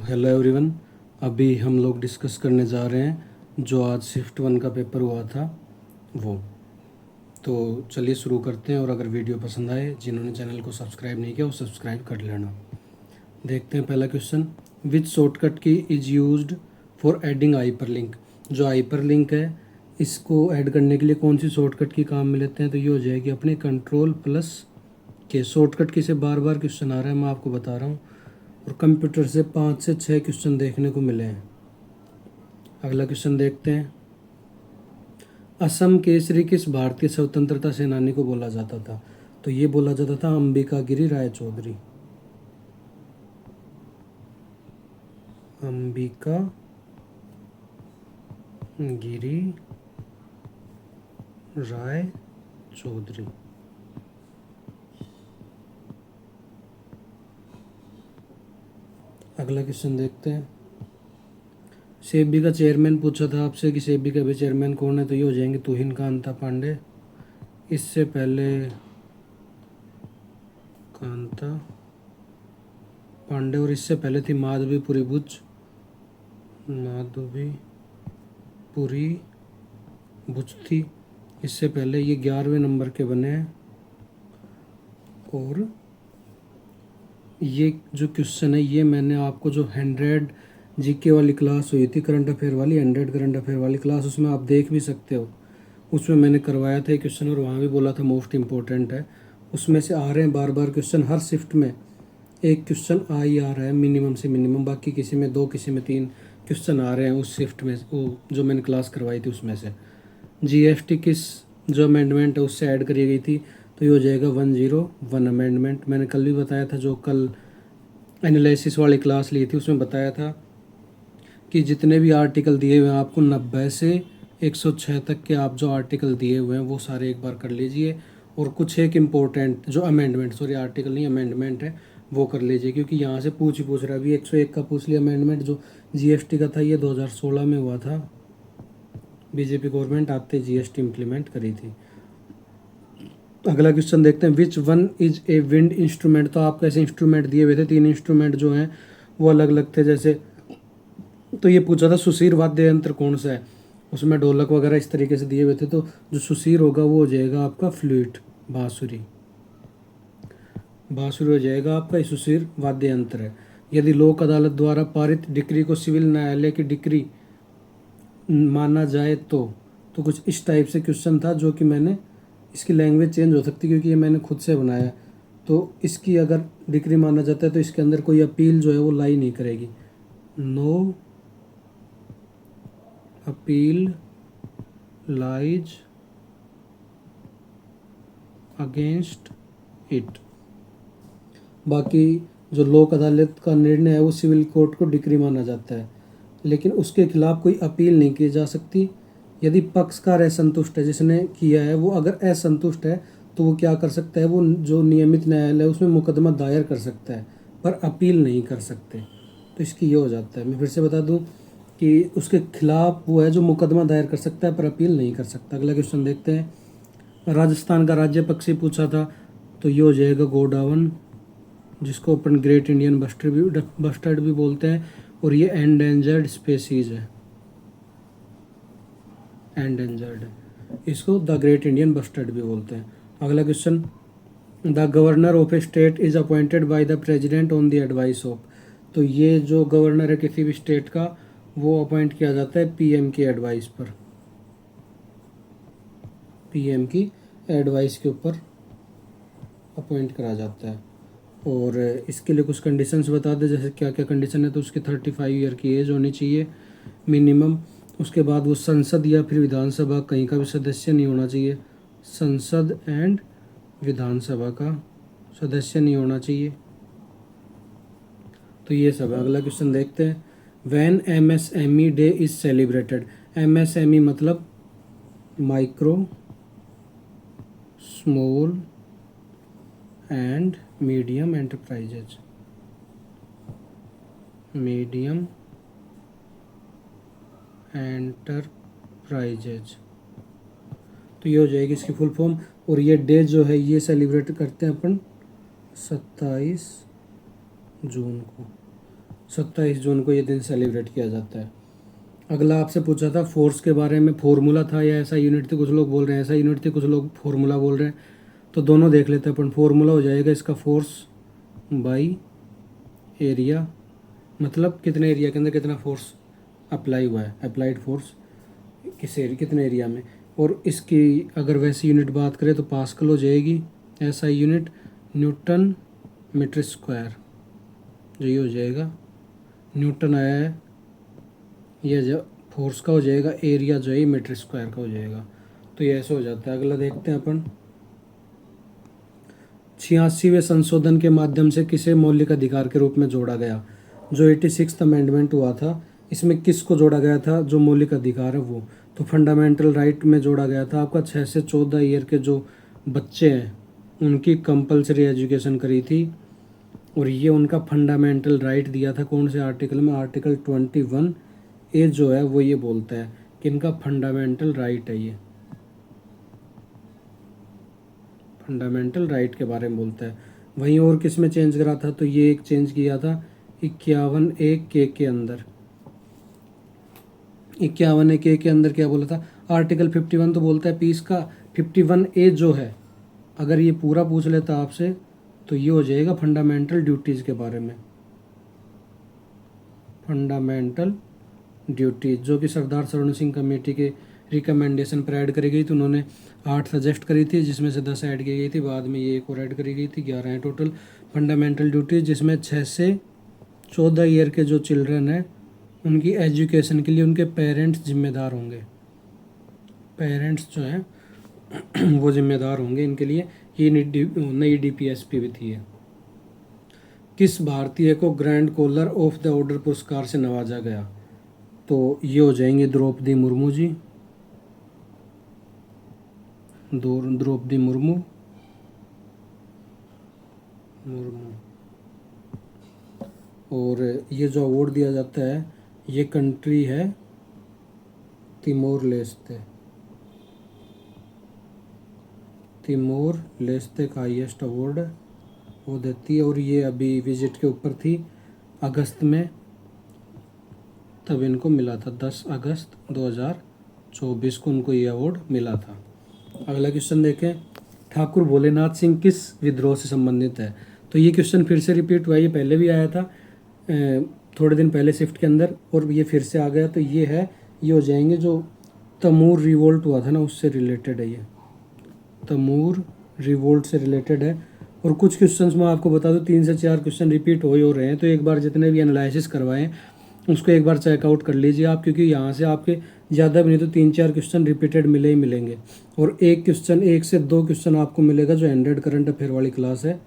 Hello everyone. अभी हम लोग डिस्कस करने जा रहे हैं जो आज शिफ्ट 1 का पेपर हुआ था वो। तो चलिए शुरू करते हैं। और अगर वीडियो पसंद आए, जिन्होंने चैनल को सब्सक्राइब नहीं किया वो सब्सक्राइब कर लेना। देखते हैं पहला क्वेश्चन। विच शॉर्टकट की is used for adding hyperlink. जो हाइपरलिंक है इसको ऐड करने के लिए कौन सी शॉर्टकट की काम में लेते हैं, तो ये हो जाएगी अपने कंट्रोल+K। शॉर्टकट की से बार बार क्वेश्चन आ रहा है, मैं आपको बता रहा हूँ। और कंप्यूटर से 5 से 6 क्वेश्चन देखने को मिले हैं। अगला क्वेश्चन देखते हैं। असम केसरी किस भारतीय स्वतंत्रता सेनानी को बोला जाता था, तो ये बोला जाता था अंबिका गिरी राय चौधरी। अंबिका गिरी राय चौधरी। अगला क्वेश्चन देखते हैं। सेबी का चेयरमैन पूछा था आपसे कि सेबी का भी चेयरमैन कौन है, तो ये हो जाएंगे तुहिन कांता पांडे। इससे पहले कांता पांडे और इससे पहले थी माधवीपुरी बुच थी। इससे पहले ये 11वें नंबर के बने हैं। और ये जो क्वेश्चन है ये मैंने आपको जो 100 जीके वाली क्लास हुई थी, करंट अफेयर वाली 100 करंट अफेयर वाली क्लास, उसमें आप देख भी सकते हो। उसमें मैंने करवाया था क्वेश्चन और वहाँ भी बोला था मोस्ट इम्पोर्टेंट है। उसमें से आ रहे हैं बार बार क्वेश्चन। हर शिफ्ट में एक क्वेश्चन आ ही आ रहा है मिनिमम से मिनिमम। बाकी किसी में 2 किसी में 3 क्वेश्चन आ रहे हैं उस शिफ्ट में, वो जो मैंने क्लास करवाई थी उसमें से। जीएसटी किस जो अमेंडमेंट है उससे ऐड करी गई थी, तो ये हो जाएगा 101 अमेंडमेंट। मैंने कल भी बताया था, जो कल एनालिसिस वाली क्लास ली थी उसमें बताया था कि जितने भी आर्टिकल दिए हुए हैं आपको 90 से 106 तक के आप जो आर्टिकल दिए हुए हैं वो सारे एक बार कर लीजिए। और कुछ एक इम्पोर्टेंट जो अमेंडमेंट, सॉरी आर्टिकल नहीं अमेंडमेंट है, वो कर लीजिए। क्योंकि यहाँ से पूछ रहा है। अभी 101 का पूछ लिया अमेंडमेंट। जो जीएसटी का था ये 2016 में हुआ था। बीजेपी गवर्नमेंट आते जीएसटी इम्प्लीमेंट करी थी। अगला क्वेश्चन देखते हैं। Which one is a wind instrument. तो आपको ऐसे इंस्ट्रूमेंट दिए हुए थे, 3 इंस्ट्रूमेंट जो हैं वो अलग अलग थे। जैसे तो ये पूछा था सुशीर वाद्य यंत्र कौन सा है, उसमें ढोलक वगैरह इस तरीके से दिए हुए थे। तो जो सुशीर होगा वो हो जाएगा आपका फ्लूट, बांसुरी। बांसुरी हो जाएगा आपका, सुशीर वाद्य यंत्र है। यदि लोक अदालत द्वारा पारित डिक्री को सिविल न्यायालय की डिक्री माना जाए तो कुछ इस टाइप से क्वेश्चन था, जो कि मैंने, इसकी लैंग्वेज चेंज हो सकती है क्योंकि ये मैंने खुद से बनाया। तो इसकी अगर डिग्री माना जाता है तो इसके अंदर कोई अपील जो है वो लाई नहीं करेगी। No appeal lies against it. बाकी जो लोक अदालत का निर्णय है वो सिविल कोर्ट को डिक्री माना जाता है, लेकिन उसके खिलाफ कोई अपील नहीं की जा सकती। यदि पक्षकार असंतुष्ट है, जिसने किया है वो अगर असंतुष्ट है तो वो क्या कर सकता है, वो जो नियमित न्यायालय है उसमें मुकदमा दायर कर सकता है, पर अपील नहीं कर सकते। तो इसकी ये हो जाता है। मैं फिर से बता दूं कि उसके खिलाफ वो है जो मुकदमा दायर कर सकता है पर अपील नहीं कर सकता। अगला क्वेश्चन देखते हैं। राजस्थान का राज्य पक्षी पूछा था, तो ये हो जाएगा गोडावन, जिसको अपन ग्रेट इंडियन बस्टर्ड भी बोलते हैं। और ये एंडेंजर्ड स्पेसीज है, एंडेंजर्ड है। इसको द ग्रेट इंडियन बस्टर्ड भी बोलते हैं। अगला question. The governor of A state is appointed by the president on the advice of. तो ये जो गवर्नर है किसी भी स्टेट का, वो अपॉइंट किया जाता है पीएम की एडवाइस पर, पीएम की एडवाइस के ऊपर अपॉइंट करा जाता है। और इसके लिए कुछ कंडीशंस बता दें, जैसे क्या क्या कंडीशन है। तो उसकी 35 ईयर की एज होनी चाहिए मिनिमम। उसके बाद वो संसद या फिर विधानसभा कहीं का भी सदस्य नहीं होना चाहिए, संसद एंड विधानसभा का सदस्य नहीं होना चाहिए। तो ये सब है। अगला क्वेश्चन देखते हैं। When MSME day is celebrated. MSME मतलब micro small and medium enterprises, medium enterprises. तो ये हो जाएगी इसकी फुल फॉर्म। और ये डे जो है ये सेलिब्रेट करते हैं अपन 27 जून को। 27 जून को ये दिन सेलिब्रेट किया जाता है। अगला आपसे पूछा था फोर्स के बारे में, फार्मूला था या ऐसा यूनिट थी, कुछ लोग बोल रहे हैं ऐसा यूनिट थी, कुछ लोग फार्मूला बोल रहे हैं। तो दोनों देख लेते हैं अपन। फार्मूला हो जाएगा इसका फोर्स बाई एरिया, मतलब कितने एरिया के अंदर कितना फोर्स अप्लाई हुआ है, अप्लाइड फोर्स किस एरिया कितने एरिया में। और इसकी अगर वैसी यूनिट बात करें तो पास्कल हो जाएगी, ऐसा यूनिट न्यूटन मीटर स्क्वायर, जो ये हो जाएगा न्यूटन आया है, यह जो फोर्स का हो जाएगा, एरिया जो है मीटर स्क्वायर का हो जाएगा। तो ये ऐसे हो जाता है। अगला देखते हैं अपन। 86वें संशोधन के माध्यम से किसे मौलिक अधिकार के रूप में जोड़ा गया। जो 86th अमेंडमेंट हुआ था, इसमें किसको जोड़ा गया था, जो मौलिक अधिकार है वो। तो फंडामेंटल राइट में जोड़ा गया था आपका 6 से 14 ईयर के जो बच्चे हैं उनकी कंपलसरी एजुकेशन करी थी। और ये उनका फंडामेंटल राइट दिया था कौन से आर्टिकल में, आर्टिकल 21 ए जो है वो ये बोलता है कि इनका फंडामेंटल राइट है, ये फंडामेंटल राइट के बारे में बोलता है। वहीं और किस में चेंज करा था, तो ये एक चेंज किया था 51A के अंदर। 51A के अंदर क्या बोला था, आर्टिकल 51 तो बोलता है पीस का, 51A जो है अगर ये पूरा पूछ लेता आपसे तो ये हो जाएगा फंडामेंटल ड्यूटीज़ के बारे में। फंडामेंटल ड्यूटीज जो कि सरदार सरोन सिंह कमेटी के रिकमेंडेशन पर ऐड करी गई थी। उन्होंने 8 सजेस्ट करी थी जिसमें से 10 ऐड की गई थी, बाद में ये एक और ऐड करी गई थी, 11 है टोटल फंडामेंटल ड्यूटीज, जिसमें 6 से 14 ईयर के जो चिल्ड्रन हैं उनकी एजुकेशन के लिए उनके पेरेंट्स जिम्मेदार होंगे। पेरेंट्स जो हैं वो जिम्मेदार होंगे इनके लिए। ये नई DPSP भी थी। किस भारतीय को grand collar of the order पुरस्कार से नवाजा गया। तो ये हो जाएंगे द्रौपदी मुर्मू जी, द्रौपदी मुर्मू और ये जो अवार्ड दिया जाता है ये कंट्री है तिमोर लेस्ते। तिमोर लेस्ते का हाईएस्ट अवार्ड वो देती है। और ये अभी विजिट के ऊपर थी अगस्त में, तब इनको मिला था 10 अगस्त 2024 को उनको ये अवार्ड मिला था। अगला क्वेश्चन देखें, ठाकुर भोलेनाथ सिंह किस विद्रोह से संबंधित है। तो ये क्वेश्चन फिर से रिपीट हुआ, ये पहले भी आया था थोड़े दिन पहले शिफ्ट के अंदर, और ये फिर से आ गया। तो ये है, ये हो जाएंगे जो तमूर रिवोल्ट हुआ था ना उससे रिलेटेड है, ये तमूर रिवोल्ट से रिलेटेड है। और कुछ क्वेश्चंस मैं आपको बता दूं 3 से 4 क्वेश्चन रिपीट हो रहे हैं, तो एक बार जितने भी एनालिसिस करवाएं उसको एक बार चेकआउट कर लीजिए आप, क्योंकि यहाँ से आपके ज़्यादा भी नहीं तो 3-4 क्वेश्चन रिपीटेड मिले ही मिलेंगे। और एक क्वेश्चन 1 से 2 क्वेश्चन आपको मिलेगा जो 100 करंट अफेयर वाली क्लास है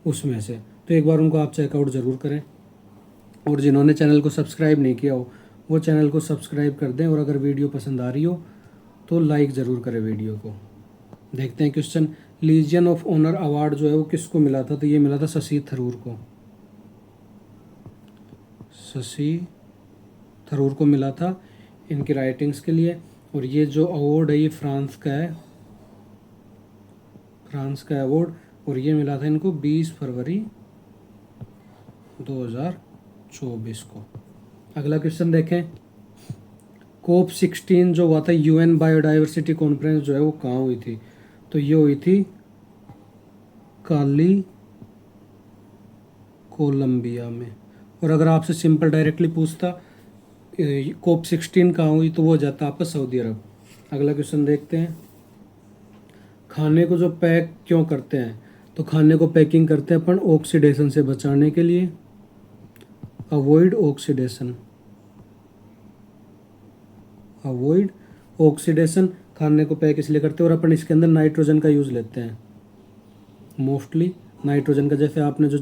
उसमें से, तो एक बार उनको आप चेकआउट ज़रूर करें। और जिन्होंने चैनल को सब्सक्राइब नहीं किया हो वो चैनल को सब्सक्राइब कर दें, और अगर वीडियो पसंद आ रही हो तो लाइक ज़रूर करें वीडियो को। देखते हैं question, legion of honour award जो है वो किसको मिला था। तो ये मिला था शशि थरूर को, शशि थरूर को मिला था इनकी राइटिंग्स के लिए। और ये जो अवार्ड है ये फ्रांस का है, फ्रांस का अवार्ड, और ये मिला था इनको 20 फरवरी 2024 को। अगला क्वेश्चन देखें, COP16 जो हुआ था UN बायोडाइवर्सिटी कॉन्फ्रेंस जो है वो कहाँ हुई थी। तो ये हुई थी काली कोलंबिया में। और अगर आपसे सिंपल डायरेक्टली पूछता COP16 कहाँ हुई तो वो हो जाता आपका सऊदी अरब। अगला क्वेश्चन देखते हैं, खाने को जो पैक क्यों करते हैं। तो खाने को पैकिंग करते हैं अपन ऑक्सीडेशन से बचाने के लिए, अवॉइड ऑक्सीडेशन, अवॉइड ऑक्सीडेशन खाने को पैक इसलिए करते हैं। और अपन इसके अंदर नाइट्रोजन का यूज़ लेते हैं, मोस्टली नाइट्रोजन का। जैसे आपने जो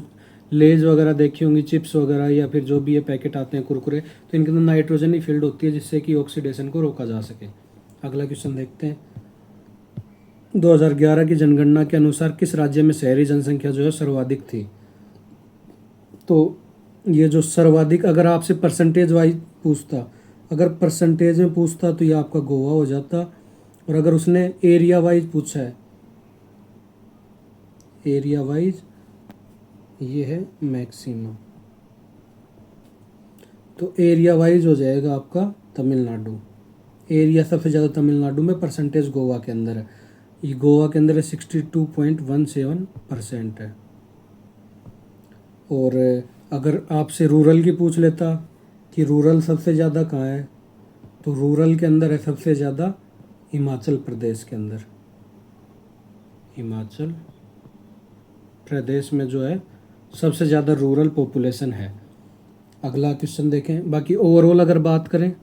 लेज वगैरह देखी होंगी, चिप्स वगैरह या फिर जो भी ये पैकेट आते हैं कुरकुरे, तो इनके अंदर नाइट्रोजन ही फील्ड होती है जिससे कि ऑक्सीडेशन को रोका जा सके। अगला क्वेश्चन देखते हैं, 2011 की जनगणना के अनुसार किस राज्य में शहरी जनसंख्या जो है सर्वाधिक थी। तो ये जो सर्वाधिक अगर आपसे परसेंटेज वाइज पूछता, अगर परसेंटेज में पूछता तो ये आपका गोवा हो जाता। और अगर उसने एरिया वाइज पूछा है, एरिया वाइज ये है मैक्सिमम। तो एरिया वाइज हो जाएगा आपका तमिलनाडु। एरिया सबसे ज़्यादा तमिलनाडु में, परसेंटेज गोवा के अंदर है। ये गोवा के अंदर 62.17% है। और अगर आपसे रूरल की पूछ लेता कि रूरल सबसे ज़्यादा कहाँ है, तो रूरल के अंदर है सबसे ज़्यादा हिमाचल प्रदेश के अंदर। हिमाचल प्रदेश में जो है सबसे ज़्यादा रूरल पॉपुलेशन है। अगला क्वेश्चन देखें। बाकी ओवरऑल अगर बात करें,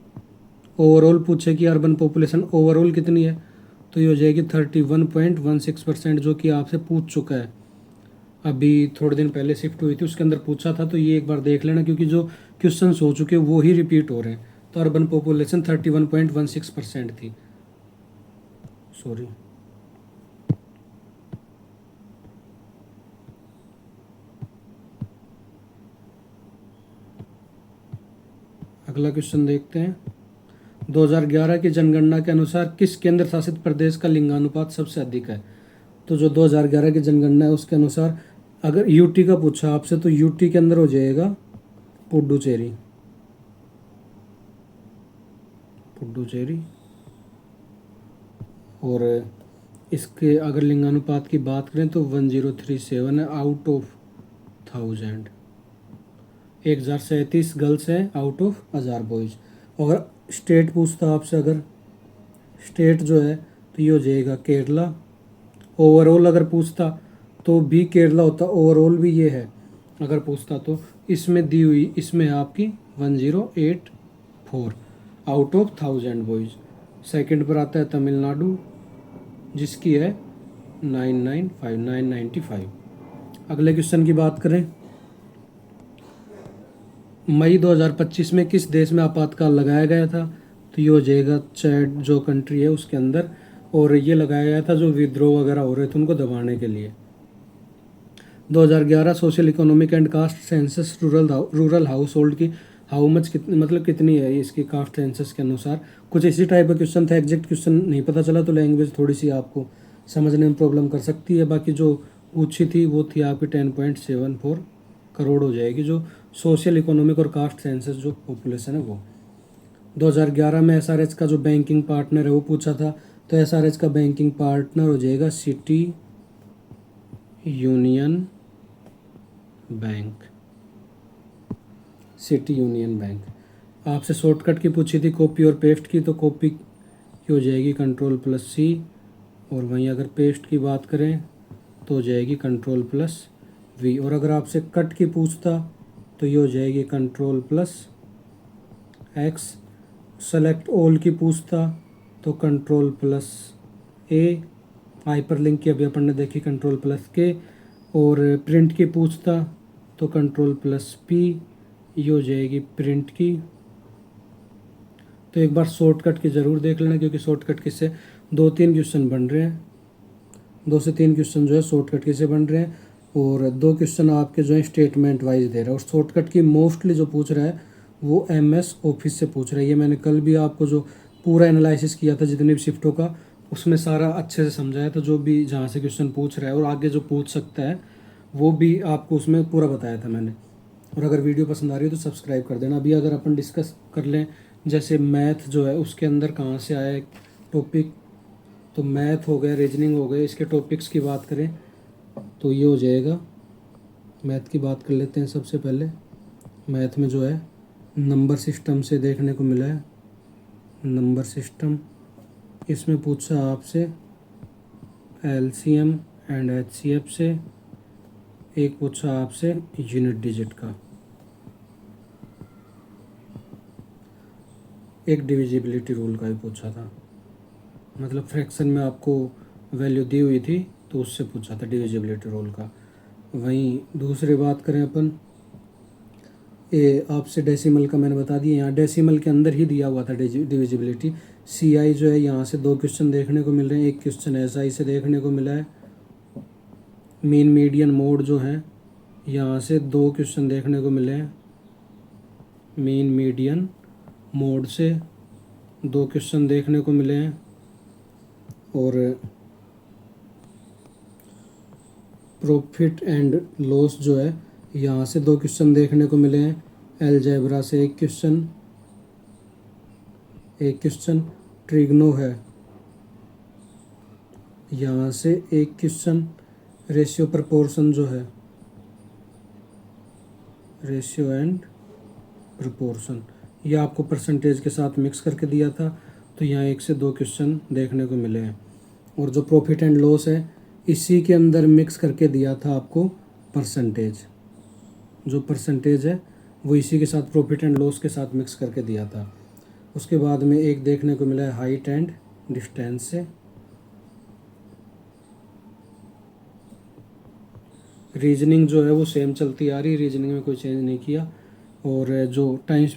ओवरऑल पूछे कि अर्बन पॉपुलेशन ओवरऑल कितनी है, तो ये हो जाएगी 31.16%, जो कि आपसे पूछ चुका है। अभी थोड़े दिन पहले शिफ्ट हुई थी, उसके अंदर पूछा था, तो ये एक बार देख लेना, क्योंकि जो क्वेश्चन हो चुके वो ही रिपीट हो रहे हैं। तो अर्बन पॉपुलेशन 31.16% थी। सॉरी, अगला क्वेश्चन देखते हैं। 2011 की जनगणना के अनुसार किस केंद्र शासित प्रदेश का लिंगानुपात सबसे अधिक है? तो जो 2011 की जनगणना है उसके अनुसार अगर यूटी का पूछा आपसे, तो यूटी के अंदर हो जाएगा पुडुचेरी। पुडुचेरी। और इसके अगर लिंगानुपात की बात करें तो 1037 है आउट ऑफ 1000। 1037 गर्ल्स है आउट ऑफ 1000 बॉयज़। अगर स्टेट पूछता आपसे, अगर स्टेट जो है तो ये हो जाएगा केरला। ओवरऑल अगर पूछता तो भी केरला होता, ओवरऑल भी ये है। अगर पूछता तो इसमें दी हुई, इसमें है आपकी 1084 आउट ऑफ 1000 बॉयज़। सेकंड पर आता है तमिलनाडु, जिसकी है 995। अगले क्वेश्चन की बात करें। मई 2025 में किस देश में आपातकाल लगाया गया था? तो ये हो जाएगा चैड, जो कंट्री है उसके अंदर। और ये लगाया गया था जो विद्रोह वगैरह हो रहे थे उनको दबाने के लिए। 2011 social economic and caste census rural house hold की हाउ मच कितनी, मतलब कितनी है इसकी कास्ट सेंसस के अनुसार। कुछ इसी टाइप का क्वेश्चन था, एग्जैक्ट क्वेश्चन नहीं पता चला तो लैंग्वेज थोड़ी सी आपको समझने में प्रॉब्लम कर सकती है। बाकी जो पूछी थी वो थी आपकी 10.74 करोड़ हो जाएगी, जो सोशल इकोनॉमिक और कास्ट सेंसस जो पॉपुलेशन है वो। 2011 में एसआरएच का जो बैंकिंग पार्टनर है वो पूछा था, तो एसआरएच का बैंकिंग पार्टनर हो जाएगा city union bank. City union bank. आपसे शॉर्टकट की पूछी थी कॉपी और पेस्ट की, तो कॉपी की हो जाएगी Ctrl+C, और वहीं अगर पेस्ट की बात करें तो हो जाएगी Ctrl+V। और अगर आपसे कट की पूछता तो ये हो जाएगी Ctrl+X। सेलेक्ट ऑल की पूछता तो Ctrl+A। हाइपरलिंक की अभी अपन ने देखी Ctrl+K। और प्रिंट की पूछता तो Ctrl+P, ये हो जाएगी प्रिंट की। तो एक बार शॉर्टकट की ज़रूर देख लेना, क्योंकि शॉर्टकट की से 2-3 क्वेश्चन बन रहे हैं। 2 से 3 क्वेश्चन जो है शॉर्टकट की से बन रहे हैं, और 2 क्वेश्चन आपके जो है स्टेटमेंट वाइज दे रहा है। और शॉर्टकट की मोस्टली जो पूछ रहा है वो MS ऑफिस से पूछ रहा है। ये मैंने कल भी आपको जो पूरा एनालिसिस किया था जितने भी शिफ्टों का, उसमें सारा अच्छे से समझाया था। जो भी जहाँ से क्वेश्चन पूछ रहा है और आगे जो पूछ सकता है वो भी आपको उसमें पूरा बताया था मैंने। और अगर वीडियो पसंद आ रही है तो सब्सक्राइब कर देना। अभी अगर अपन डिस्कस कर लें, जैसे मैथ जो है उसके अंदर कहाँ से आया टॉपिक, तो मैथ हो गया, रीजनिंग हो गए, इसके टॉपिक्स की बात करें तो ये हो जाएगा। मैथ की बात कर लेते हैं सबसे पहले। मैथ में जो है नंबर सिस्टम से देखने को मिला है। नंबर सिस्टम, इसमें पूछा आपसे LCM एंड HCF से। एक पूछा आपसे यूनिट डिजिट का। एक डिविजिबिलिटी रूल का भी पूछा था, मतलब फ्रैक्शन में आपको वैल्यू दी हुई थी तो उससे पूछा था डिविजिबिलिटी रूल का। वहीं दूसरी बात करें अपन, ये आपसे डेसिमल का मैंने बता दिया, यहाँ डेसिमल के अंदर ही दिया हुआ था डिविजिबिलिटी। CI जो है यहाँ से 2 क्वेश्चन देखने को मिल रहे हैं, एक क्वेश्चन SI से देखने को मिला है। मीन मीडियन मोड जो है यहाँ से 2 क्वेश्चन देखने को मिले हैं। मीन मीडियन मोड से 2 क्वेश्चन देखने को मिले हैं। और प्रॉफिट एंड लॉस जो है यहाँ से 2 क्वेश्चन देखने को मिले हैं। अलजेब्रा से एक क्वेश्चन, ट्रिग्नो है, यहाँ से एक क्वेश्चन, रेशियो प्रपोर्शन जो है, रेशियो एंड प्रपोर्शन, ये आपको परसेंटेज के साथ मिक्स करके दिया था, तो यहाँ 1 से 2 क्वेश्चन देखने को मिले हैं। और जो प्रॉफिट एंड लॉस है, इसी के अंदर मिक्स करके दिया था आपको परसेंटेज, जो परसेंटेज है वो इसी के साथ प्रॉफिट एंड लॉस के साथ मिक्स करके दिया था। उसके बाद में एक देखने को मिला है हाइट एंड डिस्टेंस से, रीजनिंग जो है वो सेम चलती आ रही, रीजनिंग में कोई चेंज नहीं किया। और जो टाइम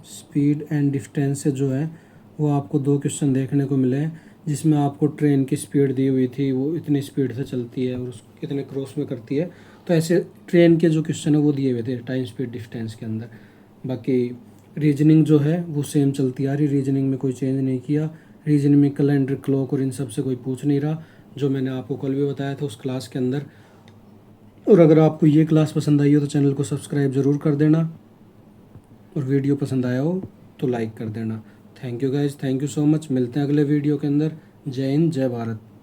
स्पीड एंड डिस्टेंस से जो है वो आपको 2 क्वेश्चन देखने को मिले हैं, जिसमें आपको ट्रेन की स्पीड दी हुई थी, वो इतनी स्पीड से चलती है और कितने क्रॉस में करती है, तो ऐसे ट्रेन के जो क्वेश्चन है वो दिए हुए थे टाइम स्पीड डिस्टेंस के अंदर। बाकी रीजनिंग जो है वो सेम चलती आ रही, रीजनिंग में कोई चेंज नहीं किया। रीजनिंग में कैलेंडर, क्लॉक और इन सब से कोई पूछ नहीं रहा, जो मैंने आपको कल भी बताया था उस क्लास के अंदर। और अगर आपको ये क्लास पसंद आई हो तो चैनल को सब्सक्राइब ज़रूर कर देना, और वीडियो पसंद आया हो तो लाइक कर देना। Thank you guys, thank you so much. मिलते हैं अगले वीडियो के अंदर। जय हिंद, जय भारत।